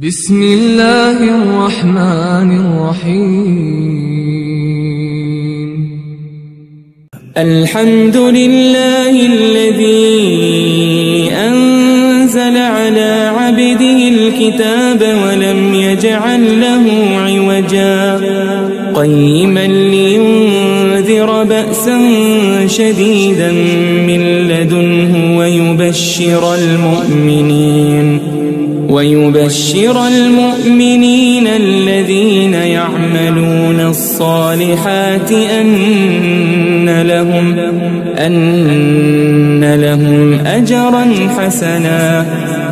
بسم الله الرحمن الرحيم. الحمد لله الذي أنزل على عبده الكتاب ولم يجعل له عوجا قيما لينذر بأسا شديدا من لدنه ويبشر المؤمنين الذين يعملون الصالحات أن لهم أجرا حسنا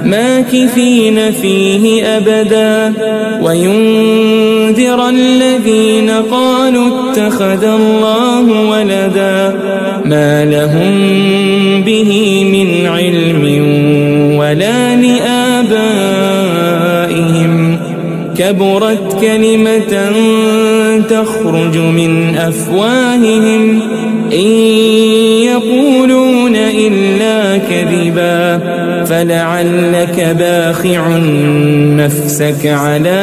ماكثين فيه أبدا وينذر الذين قالوا اتخذ الله ولدا ما لهم به من علم ولا لآبائهم كبرت كلمة تخرج من أفواههم إن يقولون إلا كذبا فلعلك باخع نفسك على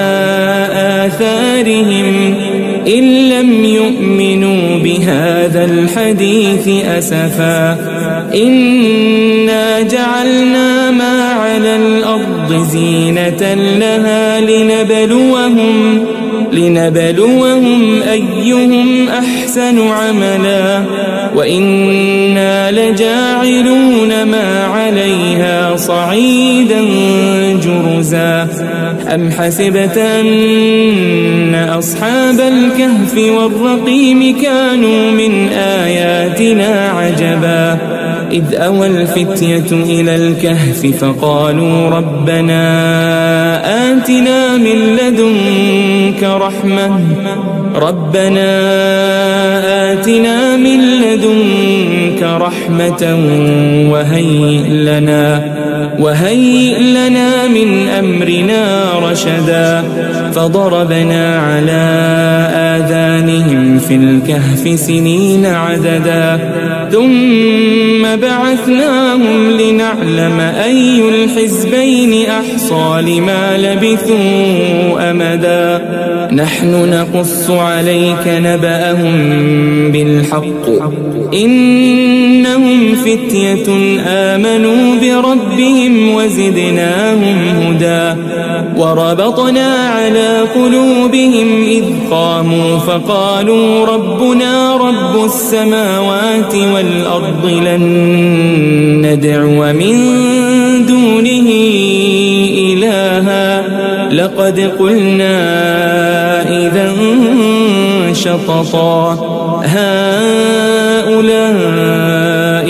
آثارهم إن لم يؤمنوا بهذا الحديث أسفا إنا جعلنا ما على الأرض زينة لها لنبلوهم أيهم أحسن عملا وإنا لجاعلون ما عليها صعيدا جرزا أم حسبت أن أصحاب الكهف والرقيم كانوا من آياتنا عجبا إذ أوى الفتية إلى الكهف فقالوا ربنا آتنا من لدنك رحمة وهيئ لنا من أمرنا رشدا فضربنا على آذانهم في الكهف سنين عددا ثم بعثناهم لنعلم أي الحزبين أحصى لما لبثوا أمدا نحن نقص عليك نبأهم بالحق إنهم فتية آمنوا بربهم وزدناهم هدى وربطنا على قلوبهم إذ قاموا فقالوا ربنا رب السماوات والأرض لن ندعو من دونه إلها لقد قلنا إذا شططا هؤلاء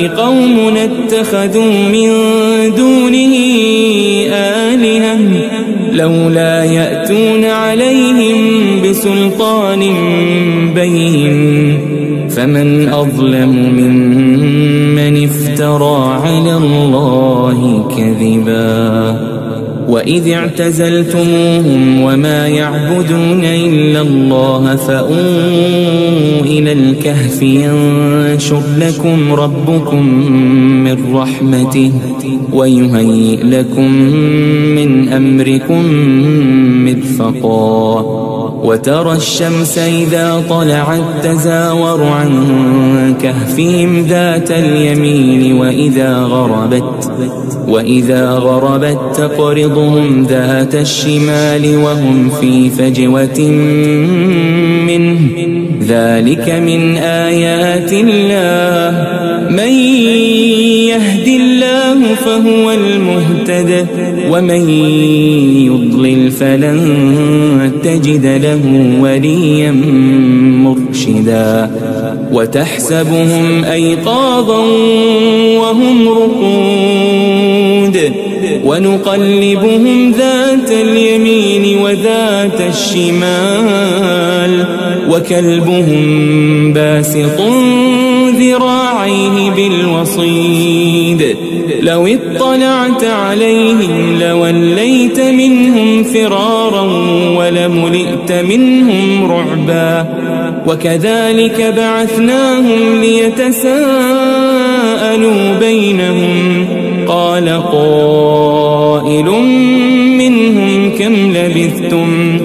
قوم اتخذوا من دونه آلهة لولا يأتون عليهم بسلطان بين فمن أظلم ممن افترى على الله كذبا وإذ اعتزلتموهم وما يعبدون إلا الله فأووا إلى الكهف ينشر لكم ربكم من رحمته ويهيئ لكم من أمركم مرفقا وترى الشمس إذا طلعت تزاور عن كهفهم ذات اليمين وإذا غربت تقرضهم ذات الشمال وهم في فجوة منه ذلك من آيات الله من يهد الله فهو المهتد ومن يضلل فلن تجد له وليا مرشدا وتحسبهم أيقاظا وهم رقود ونقلبهم ذات اليمين وذات الشمال وكلبهم باسط ذراعيه بالوصيد لو اطلعت عليهم لوليت منهم فرارا ولملئت منهم رعبا وكذلك بعثناهم ليتساءلوا بينهم قال قائل منهم كم لبثتم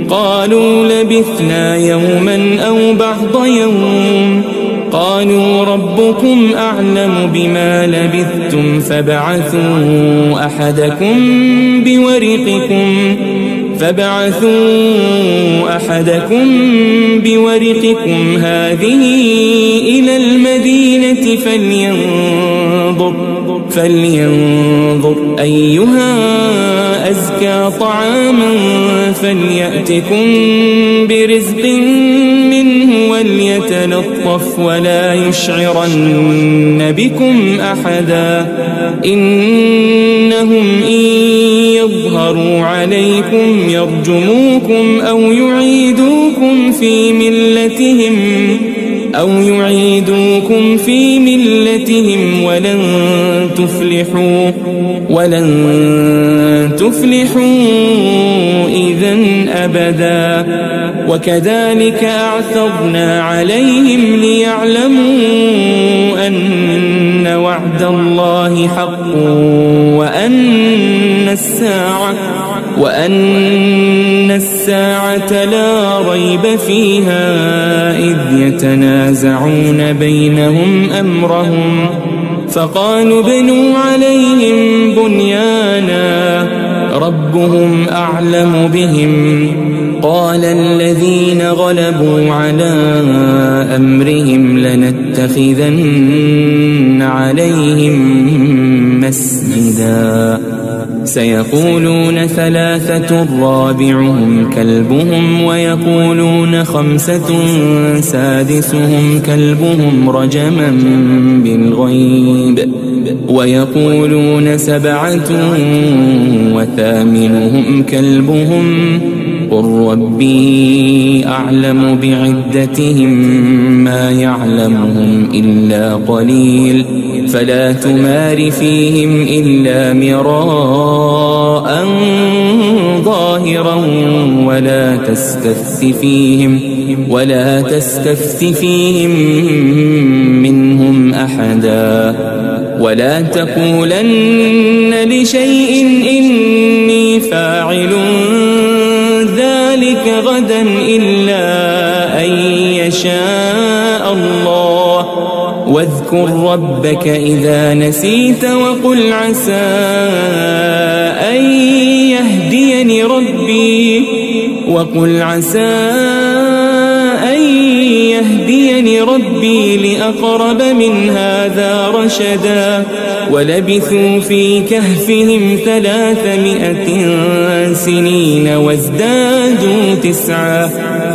قالوا لبثنا يوما أو بعض يوم قالوا ربكم أعلم بما لبثتم فابعثوا أحدكم بورقكم هذه إلى المدينة فلينظر أيها أزكى طعاما فليأتكم برزق منه وليتلطف ولا يشعرن بكم أحدا إنهم إن يظهروا عليكم يرجموكم أو يعيدوكم في ملتهم ولن تفلحوا إذن أبدا وكذلك أعثرنا عليهم ليعلموا أن وعد الله حق وأن الساعة لا ريب فيها إذ يتنازعون بينهم أمرهم فقالوا ابنوا عليهم بنيانا ربهم أعلم بهم قال الذين غلبوا على أمرهم لنتخذن عليهم مسجدا سيقولون ثلاثة رابعهم كلبهم ويقولون خمسة سادسهم كلبهم رجما بالغيب ويقولون سبعة وثامنهم كلبهم قل ربي أعلم بعدتهم ما يعلمهم إلا قليل فلا تمار فيهم إلا مراء ظاهرا ولا تستفت فيهم منهم أحدا ولا تقولن لشيء إني فاعل ذلك غدا إلا أن يشاء الله واذكر ربك إذا نسيت وقل عسى أن يهديني ربي لأقرب من هذا رشدا ولبثوا في كهفهم 300 سنين وازدادوا 9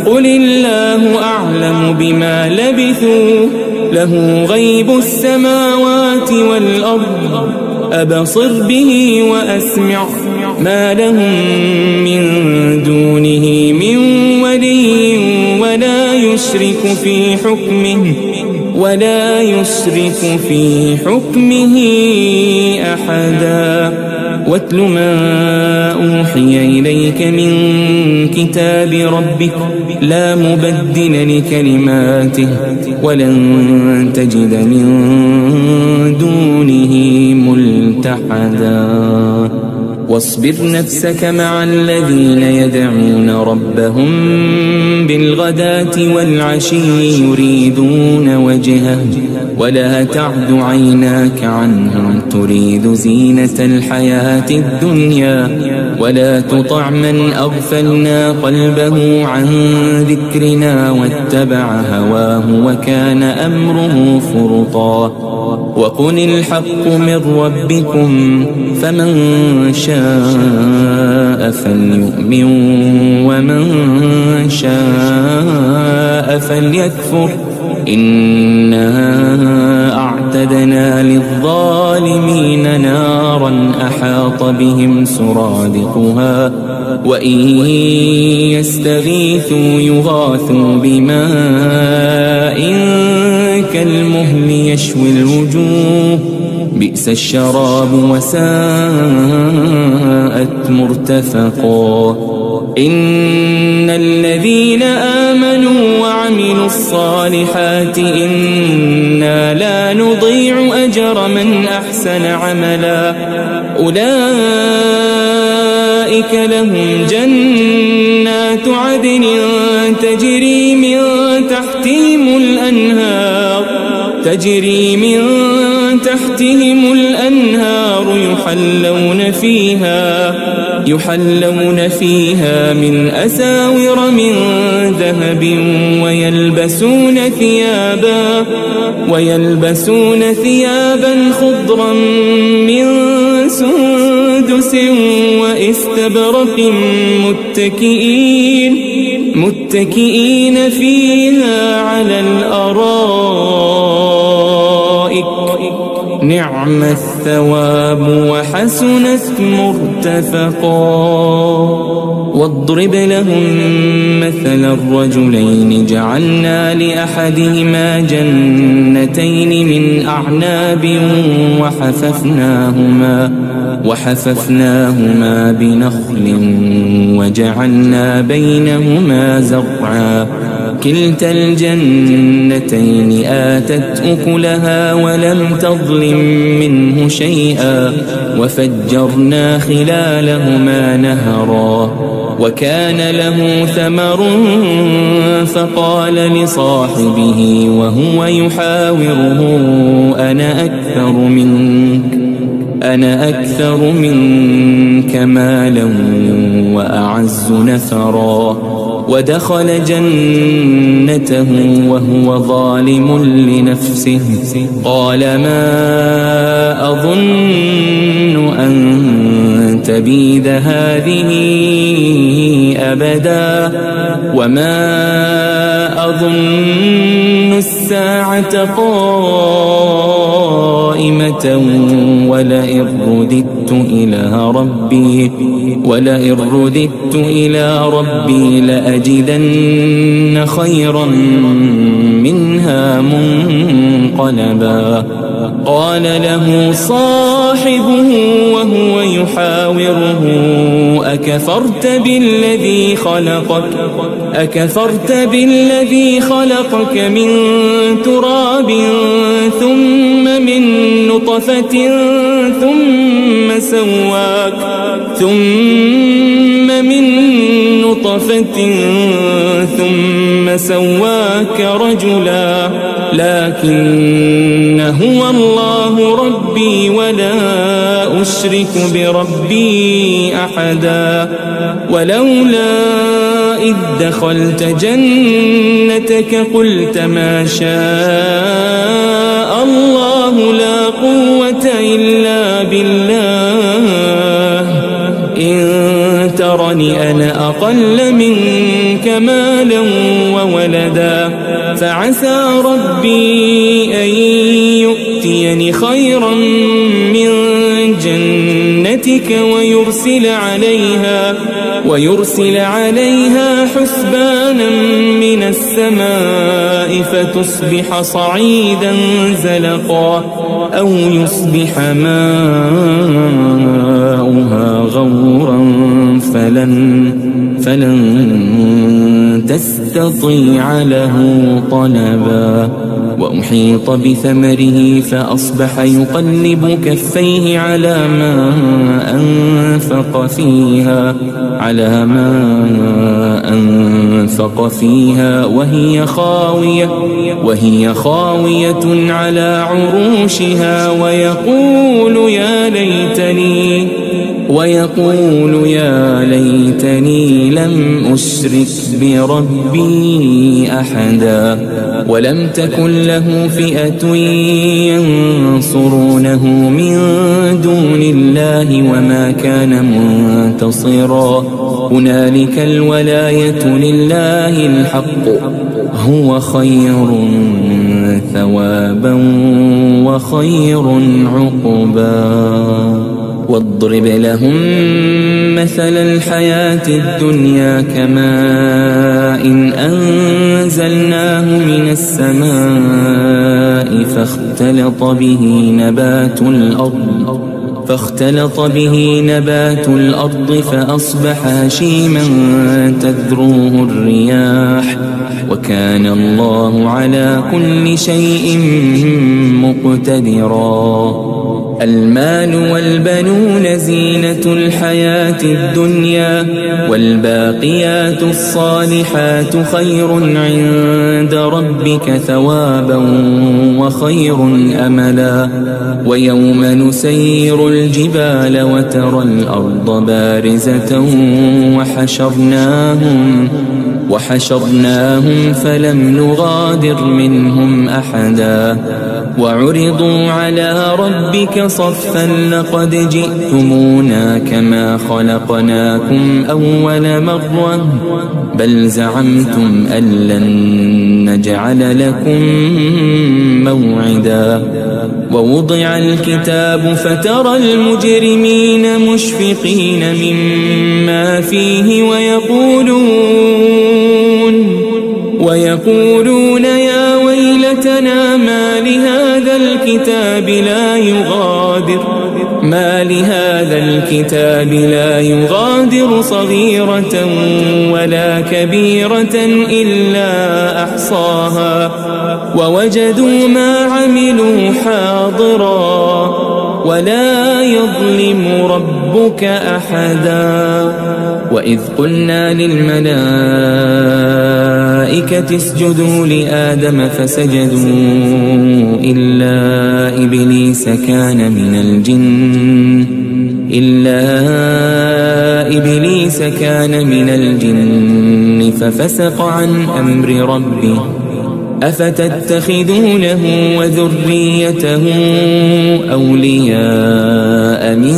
قل الله أعلم بما لبثوا له غيب السماوات والأرض أبصر به وأسمع ما لهم من دونه من ولي ولا يشرك في حكمه أحدا واتل ما أوحي إليك من كتاب ربك لا مبدل لكلماته ولن تجد من دونه ملتحدا واصبر نفسك مع الذين يدعون ربهم بالغداة والعشي يريدون وجهه ولا تعد عيناك عنهم تريد زينة الحياة الدنيا ولا تطع من أغفلنا قلبه عن ذكرنا واتبع هواه وكان أمره فرطا وقل الحق من ربكم فمن شاء فليؤمن ومن شاء فليكفر إنا أعتدنا للظالمين نارا أحاط بهم سرادقها وإن يستغيثوا يغاثوا بماء كالمهل يشوي الوجوه بئس الشراب وساءت مرتفقا إن الذين آمنوا وعملوا الصالحات إنا لا نضيع أجر من أحسن عملا أولئك أولئك لهم جنات عدن تجري من تحتهم الأنهار يحلون فيها من أساور من ذهب ويلبسون ثيابا خضرا من سندس واستبرق متكئين فيها على الأرائك نعم الثواب وحسنت مرتفقا. واضرب لهم مثل الرجلين جعلنا لأحدهما جنتين من أعناب وحففناهما بنخل وجعلنا بينهما زرعا كلتا الجنتين آتت أكلها ولم تظلم منه شيئا وفجرنا خلالهما نهرا وكان له ثمر فقال لصاحبه وهو يحاوره أنا أكثر منك مالا وأعز نفرا ودخل جنته وهو ظالم لنفسه قال ما أظن أن تبيد هذه أبدا وما أظن الساعة قائمة ولئن رددت إلى ربي لأجدن خيرا منها منقلبا. قال له صاحبه وهو يحاوره أكفرت بالذي خلقك من تراب ثم من نطفة ثم سواك رجلا لكن هو الله ربي ولا أشرك بربي أحدا. ولولا إذ دخلت جنتك قلت ما شاء الله لا قوة إلا بالله إن ترني أنا أقل منك مالا وولدا فعسى ربي أن يؤتيني خيرا من جنتك ويرسل عليها حسبانا من السماء فتصبح صعيدا زلقا أو يصبح ماؤها غورا فلن تستطيع له طلبا. وأحيط بثمره فأصبح يقلب كفيه على ما أنفق فيها وهي خاوية على عروشها ويقول يا ليتني لم أشرك بربي أحدا. ولم تكن له فئة ينصرونه من دون الله وما كان منتصرا. هنالك الولاية لله الحق هو خير ثوابا وخير عقبا. واضرب لهم مثل الحياة الدنيا كماء أنزلناه من السماء فاختلط به نبات الأرض فأصبح هشيما تذروه الرياح وكان الله على كل شيء مقتدرا. المال والبنون زينة الحياة الدنيا والباقيات الصالحات خير عند ربك ثوابا وخير أملا ويوم نسير الجبال وترى الأرض بارزة وحشرناهم فلم نغادر منهم أحدا وعرضوا على ربك صفا لقد جئتمونا كما خلقناكم أول مرة بل زعمتم أن لن نجعل لكم موعدا ووضع الكتاب فترى المجرمين مشفقين مما فيه ويقولون يا ويلتنا ما لهذا الكتاب لا يغادر صغيرة ولا كبيرة إلا أحصاها ووجدوا ما عملوا حاضرا ولا يظلم ربك أحدا وإذ قلنا للملائكة اسجدوا لآدم فسجدوا إلا إبليس كان من الجن ففسق عن أمر ربه أفتتخذونه وذريته أولياء من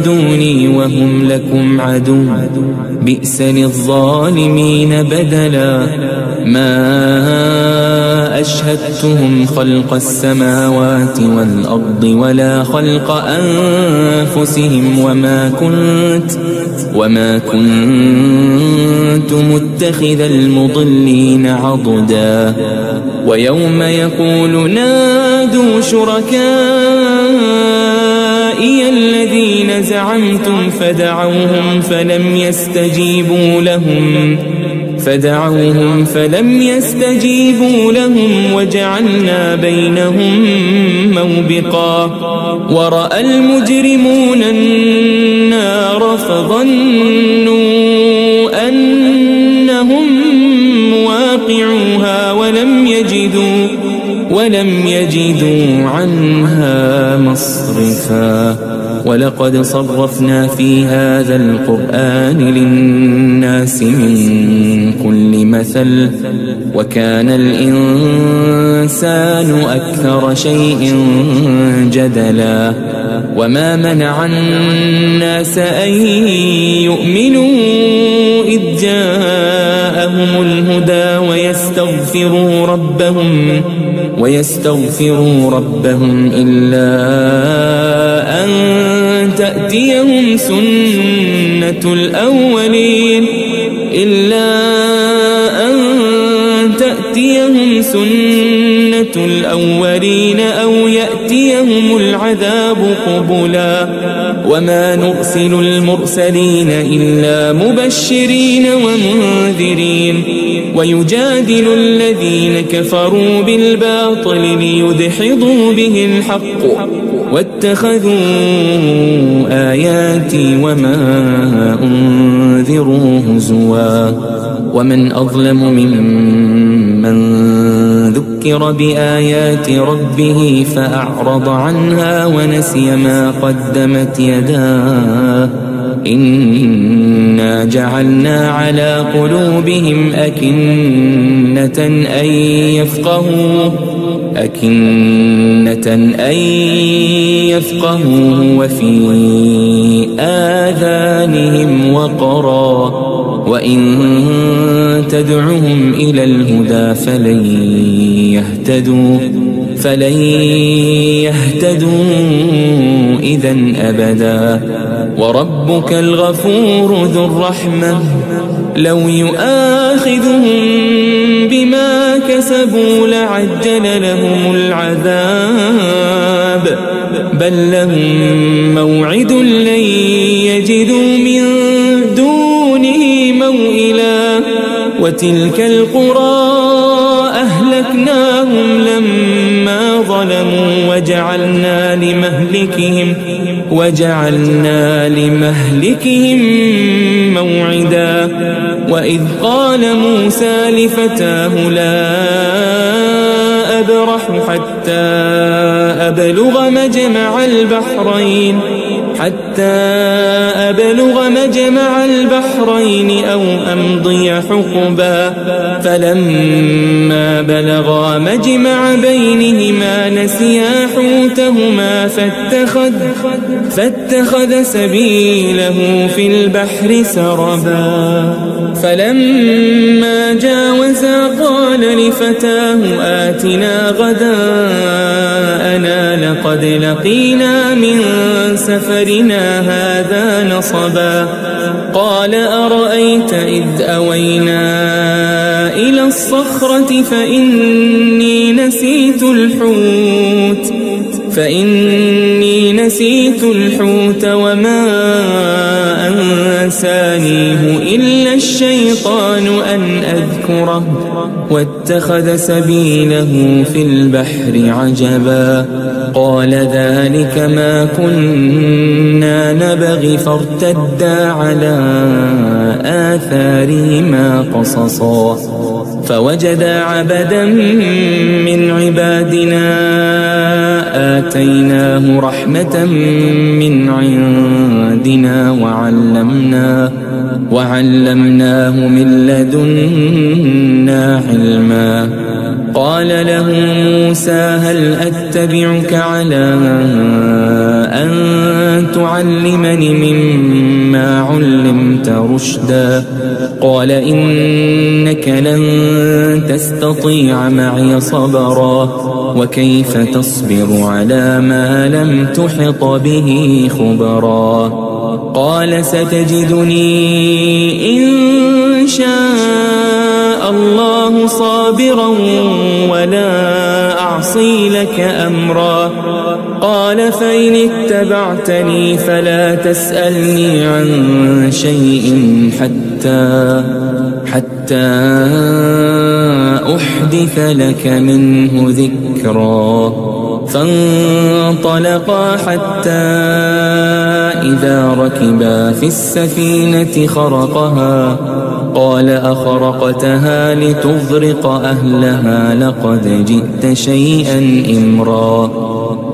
دوني وهم لكم عدو بئس للظالمين بدلا ما أشهدتهم خلق السماوات والأرض ولا خلق أنفسهم وما كنت متخذ المضلين عضدا ويوم يقول نادوا شركائي الذين زعمتم فدعوهم فلم يستجيبوا لهم وجعلنا بينهم موبقا ورأى المجرمون النار فظنوا أنهم مواقعوها ولم يجدوا عنها مصرفا ولقد صرفنا في هذا القرآن للناس من كل مثل وكان الإنسان أكثر شيء جدلا وما منع الناس أن يؤمنوا إذ جاءهم الهدى ويستغفروا ربهم إلا أن تأتيهم سنة الأولين أو يأتيهم العذاب قبلا وما نرسل المرسلين إلا مبشرين ومنذرين ويجادل الذين كفروا بالباطل ليدحضوا به الحق واتخذوا آياتي وما أنذروا هزوا ومن أظلم ممن ذكر بآيات ربه فأعرض عنها ونسي ما قدمت يداه إنا جعلنا على قلوبهم أكنة أن يفقهوا وفي آذانهم وقرا وإن تدعهم إلى الهدى فلن يهتدوا إذا أبدا وربك الغفور ذو الرحمة لو يؤاخذهم بما كسبوا لعجل لهم العذاب بل لهم موعد لن يجدوا من دونه موئلا وتلك القرى أهلكناها أهلكناهم لما ظلموا وجعلنا لمهلكهم موعدا وإذ قال موسى لفتاه لا أبرح حتى أبلغ مجمع البحرين أو أمضي حقبا فلما بلغا مجمع بينهما نسيا حوتهما فاتخذ سبيله في البحر سربا فلما جاوزا قال لفتاه آتنا غداءنا لقد لقينا من سفرنا هذا نصبا قال أرأيت إذ أوينا إلى الصخرة فإني نسيت الحوت وما أنسانيه إلا الشيطان أن أذكره واتخذ سبيله في البحر عجبا قال ذلك ما كنا نبغي فارتدا على آثارهما قصصا فوجدا عبدا من عبادنا آتيناه رحمة من عندنا وعلمناه من لدنا علما قال له موسى هل أتبعك على أن تعلمني مما علمت رشدا قال إنك لن تستطيع معي صبرا وكيف تصبر على ما لم تحط به خبرا قال ستجدني إن شاء الله صابرا ولا أعصي لك أمرا قال فإن اتبعتني فلا تسألني عن شيء حتى أحدث لك منه ذكرا فانطلقا حتى إذا ركبا في السفينة خرقها قال أخرقتها لتغرق أهلها لقد جئت شيئا إمرا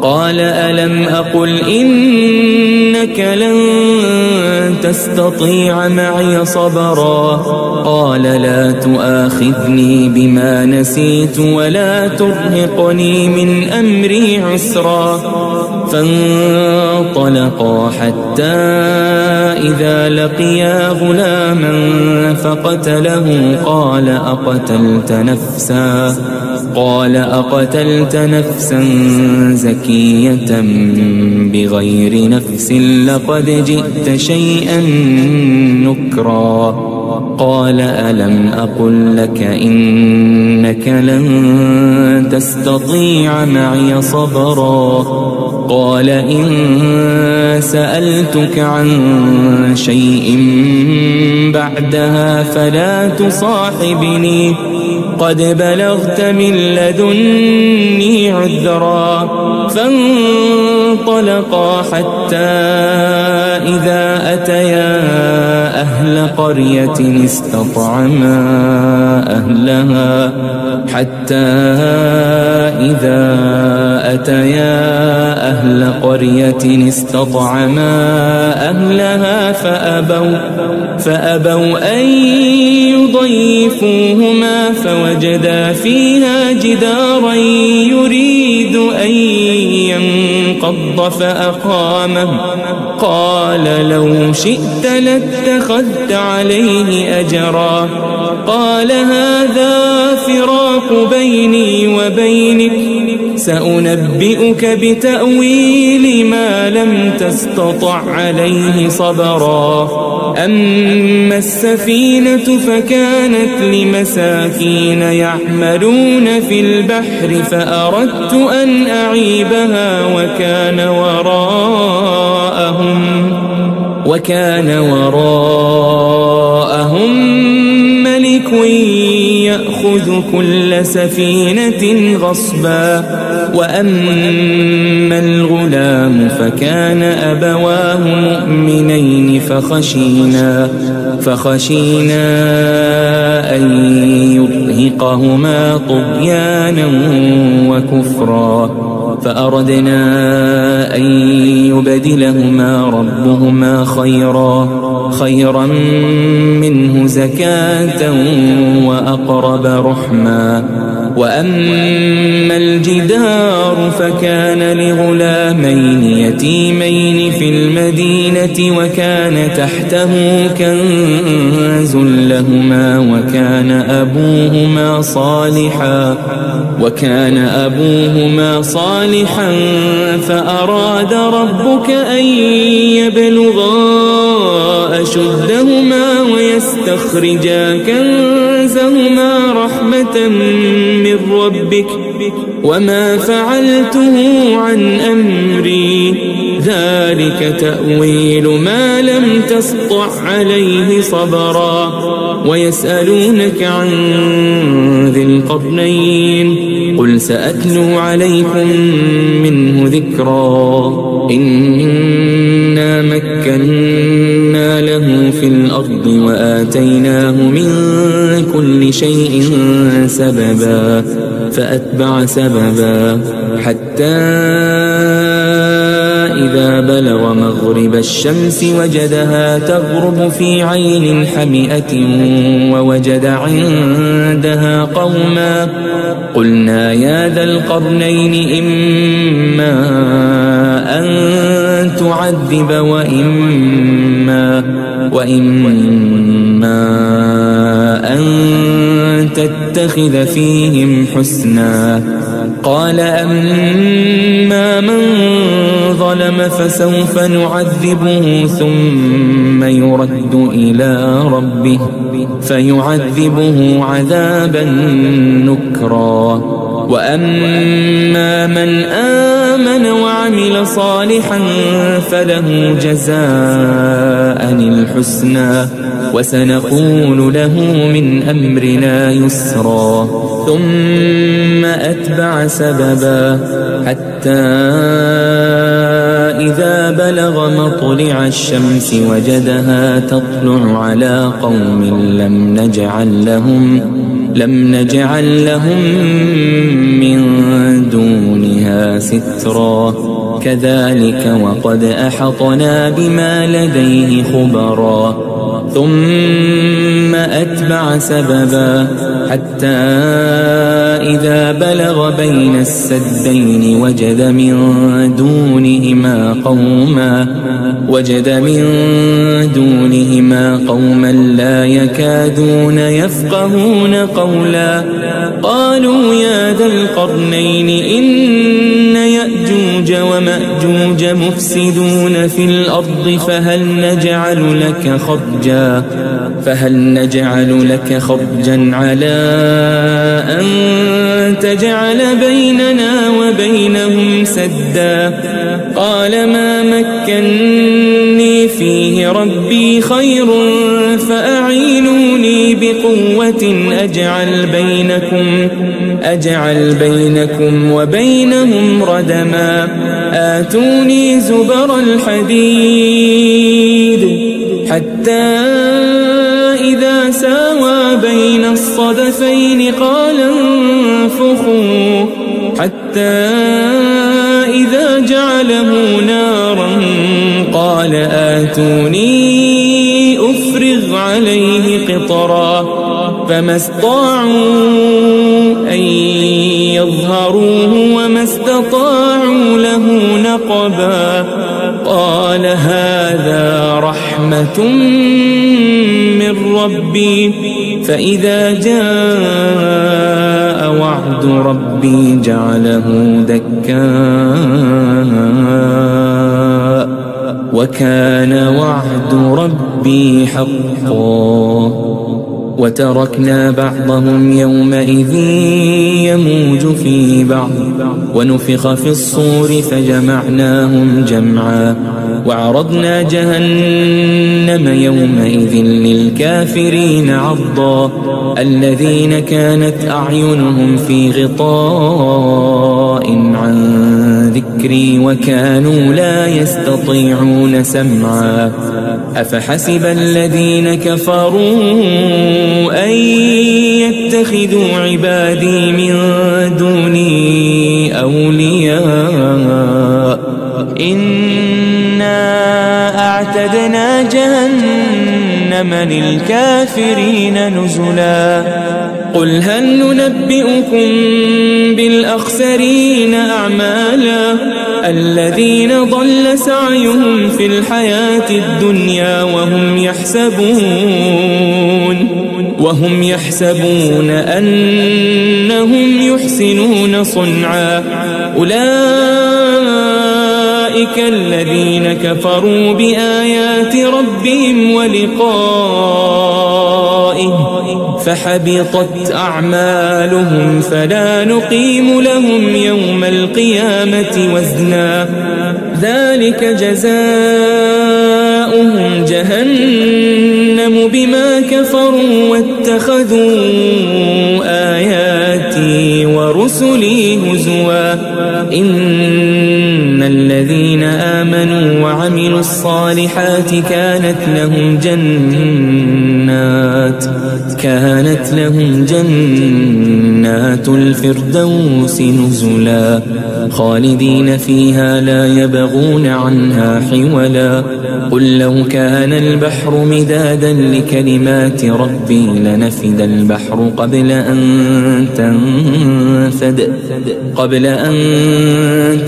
قال ألم أقل إنك لن تستطيع معي صبرا قال لا تؤاخذني بما نسيت ولا ترهقني من أمري عسرا فانطلقا حتى إذا لقيا غلاما فقتله قال أقتلت نفسا زكية بغير نفس لقد جئت شيئا نكرا قال ألم أقل لك إنك لن تستطيع معي صبرا قال إن سألتك عن شيء بعدها فلا تصاحبني قد بلغت من لدني عذرا فانطلقا حتى إذا أتيا أهل قرية استطعما أهلها فأبوا أن يضيفوهما فوجدا فيها جدارا يريد أن ينقض فأقامه قال لو شئت لاتخذت عليه أجرا قال هذا فراق بيني وبينك سأنبئك بتأويل ما لم تستطع عليه صبرا أما السفينة فكانت لمساكين يعملون في البحر فأردت أن أعيبها وكان وراءهم ملك يأخذ يأخذ كل سفينة غصبا. وأما الغلام فكان أبواه مؤمنين فخشينا أن يرهقهما طغيانا وكفرا، فأردنا أن يبدلهما ربهما خيرا منه زكاة وأقرب رحما. وأما الجدار فكان لغلامين يتيمين في المدينة وكان تحته كنز لهما وكان أبوهما صالحا فأراد ربك أن يبلغا أشدهما ويستخرجا كنزهما رحمة من ربك وما فعلته عن أمري ذلك تأويل ما لم تسطع عليه صبرا. ويسألونك عن ذي القرنين قل سأتلو عليكم منه ذكرا. إنا مكنا له في الأرض وآتيناه من كل شيء سببا فأتبع سببا حتى إذا بلغ مغرب الشمس وجدها تغرب في عين حمئة ووجد عندها قوما قلنا يا ذا القرنين إما أن تعذب وإما أن تتخذ فيهم حسنا. قال أما من ظلم فسوف نعذبه ثم يرد إلى ربه فيعذبه عذابا نكرا. وأما من آمن وعمل صالحا فله جزاء الحسنى وسنقول له من أمرنا يسرا. ثم أتبع سببا حتى إذا بلغ مطلع الشمس وجدها تطلع على قوم لم نجعل لهم من دونها سترا. كذلك وقد أحطنا بما لديه خبرا. ثم أتبع سببا حتى إذا بلغ بين السدين وجد من دونهما قوما لا يكادون يفقهون قولا. قالوا يا ذا القرنين إن يأجوج ومأجوج مفسدون في الأرض فهل نجعل لك خرجا على أن تجعل بيننا وبينهم سدا. قال ما مكني فيه ربي خير فأعينوني بقوة أجعل بينكم وبينهم ردما. آتوني زبر الحديد حتى إذا ساوى بين الصدفين قال انفخوا حتى إذا جعله نارا قال آتوني أفرغ عليه قطرا. فما استطاعوا أن يظهروه وما استطاعوا له نقبا. قال هذا رحمة من ربي فإذا جاء وعد ربي جعله دكاء وكان وعد ربي حقا. وتركنا بعضهم يومئذ يموج في بعض ونفخ في الصور فجمعناهم جمعا. وعرضنا جهنم يومئذ للكافرين عرضا الذين كانت أعينهم في غطاء عن ذكري وكانوا لا يستطيعون سمعا أفحسب الذين كفروا أن يتخذوا عبادي من دوني أولياء إنا أعتدنا جهنم للكافرين نزلا قل هل ننبئكم بالأخسرين أعمالا الذين ضل سعيهم في الحياة الدنيا وهم يحسبون أنهم يحسنون صنعا أولئك الذين كفروا بآيات ربهم ولقائه فحبطت أعمالهم فلا نقيم لهم يوم القيامة وزنا ذلك جزاؤهم جهنم بما كفروا واتخذوا آياتي ورسلي هزوا إن الذين آمنوا وعملوا الصالحات كانت لهم جنات الفردوس نزلا خالدين فيها لا يبغون عنها حولا قل لو كان البحر مدادا لكلمات ربي لنفد البحر قبل أن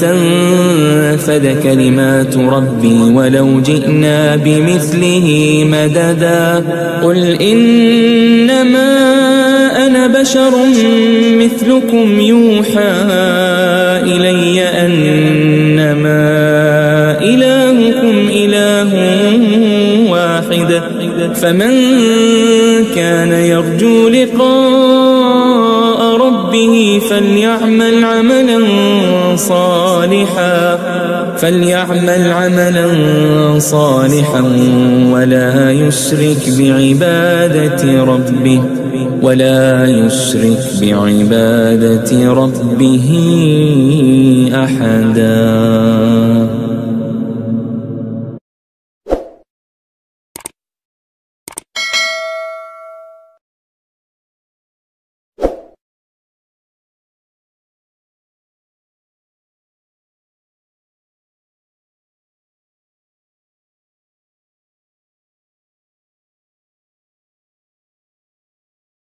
تنفد كلمات ربي ولو جئنا بمثله مددا قل إنما أنا بشر مثلكم يوحى إلي أنما إلهكم إله واحد فمن كان يرجو لقاء ربه فليعمل عملا صالحا ولا يشرك بعبادة ربه أحدا.